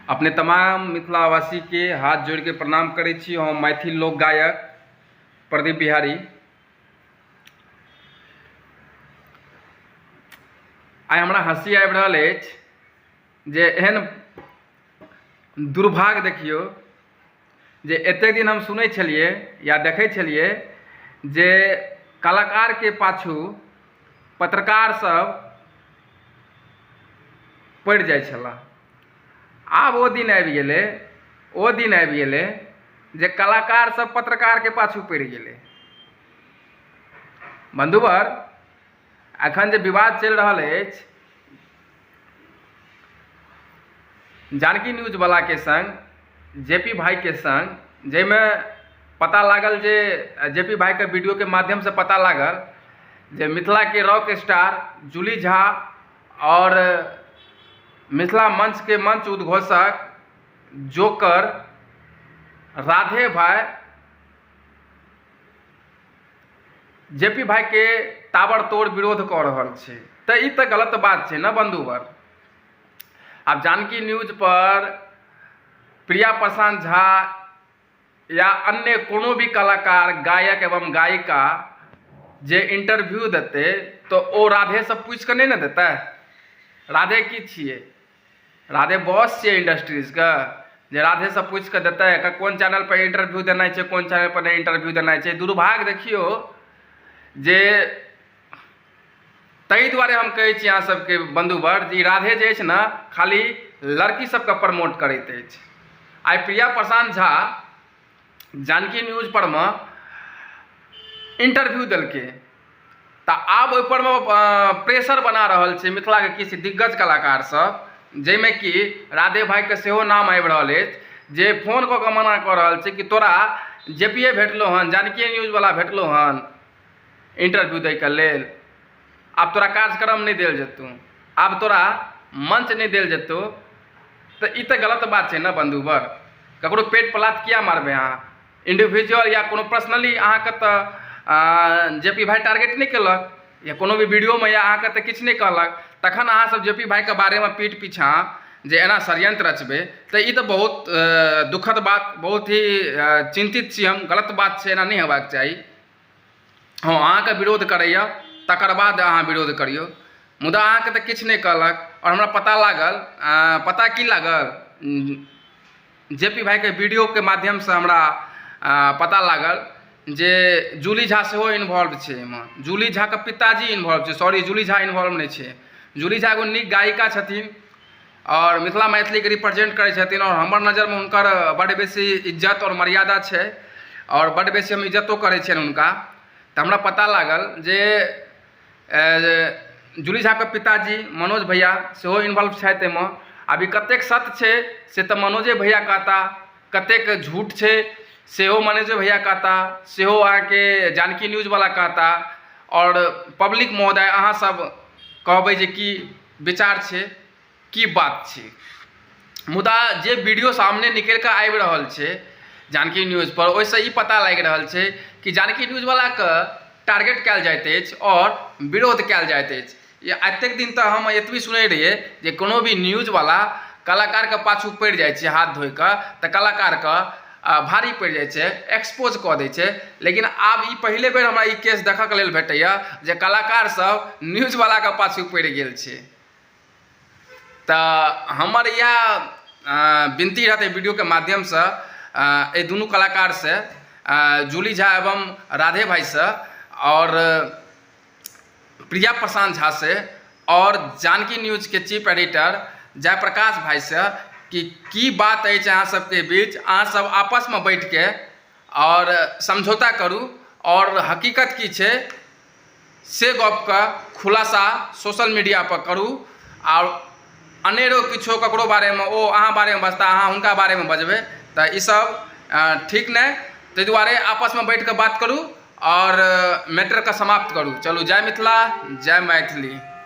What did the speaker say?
अपने तमाम मिथिलावासी के हाथ जोड़ के प्रणाम करै छी। हम मैथिल लोक गायक प्रदीप बिहारी। आइ हमरा हँसी आबि रहल अछि जे एहन दुर्भाग्य देखियौ जे एतेक दिन हम सुनै छलिए या देखै छलिए जे कलाकार के पाछू पत्रकार सब पड़ि जाइ छला। आब ओ दिन आबि गेलै जे कलाकार सब पत्रकार के पाछू पड़ि गेलै। बंधुवर, एखन जे विवाद चलि रहल अछि जानकी न्यूज वाला के संग जेपी भाई के संग, जाहिमे पता लागल जे जेपी भाई के वीडियो के माध्यम से पता लागल जे मिथिला के रॉक स्टार जूली झा और मिथिला मंच के मंच उद्घोषक जोकर राधे भाई जेपी भाई के ताबड़तोड़ विरोध कऽ रहल छै। तऽ ई तऽ गलत बात छै ने बंधुवर। आब जानकी न्यूज पर प्रिया प्रशांत झा या अन्य कोनो भी कलाकार, गायक एवं गायिका जे इंटरव्यू देते तो ओ राधे से पूछ के नहीं न देते। राधे की छिए? राधे बॉस छिए इंडस्ट्रीज का, जे राधे से पूछ के देते कोन चैनल पर इंटरव्यू देना छै, कोन चैनल पर नहीं इंटरव्यू देना छै। दुर्भाग्य देखियो जे ताहि दुआरे हम कहै छी अहाँ सबके बंधुवर जे राधे जे अछि ने खाली लड़की सबके प्रमोट करैत अछि। आइ प्रिया प्रशांत झा जानकी न्यूज पर में इंटरव्यू देलकै तऽ आब ओहि पर में प्रेशर बना रहल छै मिथिला के किछु दिग्गज कलाकार सब, जाहिमे कि राधे भाई के सेहो नाम आबि रहल अछि, जे फोन कऽ के मना कऽ रहल छै कि तोरा जेपीए भेटलो हन, जानकी न्यूज वाला भेटलो हन इंटरव्यू दै के लेल, आब तोरा कार्यक्रम नहीं देल जेतौ, आब तोरा मंच नहीं देल जेतौ। तो ई तऽ गलत बात छै ने बंधुवर। ककरो पेट पलात किया मारबे अहाँ? इंडिविजुअल या कोनो पर्सनली अहाँके तऽ जेपी भाई टारगेट नहीं केलक या कोनो भी वीडियो में या अहाँके तऽ किछु नहीं कहलक, तखन अहाँ सब जेपी भाई के बारे में पीठ पीछा जे एना षड्यंत्र रचबे तऽ ई तऽ बहुत दुखद बात, बहुत ही चिंतित छी हम। गलत बात छै, एना नहीं हेबाक चाही। हाँ, अहाँके विरोध करैया तकर बाद अहाँ विरोध करियौ, मुदा अहाँके तऽ किछु नहीं कहलक। और हमरा पता लागल, पता की लागल, जेपी भाई के वीडियो के माध्यम से हमरा पता लागल जे जूली झा सेहो इन्वॉल्व छै एहिमे। जूली झा के पिताजी इन्वॉल्व छै, सॉरी जूली झा इन्वॉल्व नहीं छै। जूली झा एगो नीक गायिका छथिन और मिथिला मैथिली के रिप्रेजेंट करै छथिन और हमर नज़र में हुनकर बड़ बेसी इज्जत और मर्यादा छै और बड़ बेसी हम इज्जतो करै छियनि हुनका। तऽ हमरा पता लागल जे जूली झा के पिताजी मनोज भैया सेहो इन्वॉल्व छथि एहिमे। अभी कतेक सत्य छै से तऽ मनोजे भैया कहता, कतेक झूठ छै सेहो मनोजे भैया कहता, सेहो अहाँके जानकी न्यूज वाला कहता और पब्लिक महोदय अहाँ सब कहबै जे की विचार छै, की बात छै। मुदा जे वीडियो सामने निकल के आबि रहल छै जानकी न्यूज पर, ओहिसँ ई पता लागि रहल छै कि जानकी न्यूज वाला के टारगेट कयल जाइत अछि और विरोध कयल जाइत अछि। एतेक दिन तऽ हम एतबी सुनै रहिए जे कोनो भी न्यूज वाला कलाकार के पाछू पड़ि जाइ छै हाथ धोइ कऽ तऽ कलाकार के भारी पड़ि जाइ छै, एक्सपोज कऽ दै छै। लेकिन आब ई पहिले बेर हमरा ई केस देखऽ के लेल भेटैया जे कलाकार सब न्यूज वाला के पाछू पड़ि गेल छै। तऽ हमर यह विनती रहते वीडियो के माध्यम से एहि दुनू कलाकार से, जूली झा एवं राधे भाई से और प्रिया प्रशांत झा से और जानकी न्यूज के चीफ एडिटर जयप्रकाश भाई से कि की बात अछि अहाँ सबके बीच। अहाँ सब आपस में बैठ के और समझौता करू और हकीकत की छै से गप का खुलासा सोशल मीडिया पर करू। और अनेरो किछो ककरो बारे में ओ अहाँ बारे में बजता, अहाँ हुनका बारे में बजबै तऽ ई सब ठीक नहीं। ताहि दुआरे आपस में बैठ के बात करू और मैटर का समाप्त करू। चलू, जय मिथिला, जय मैथिली।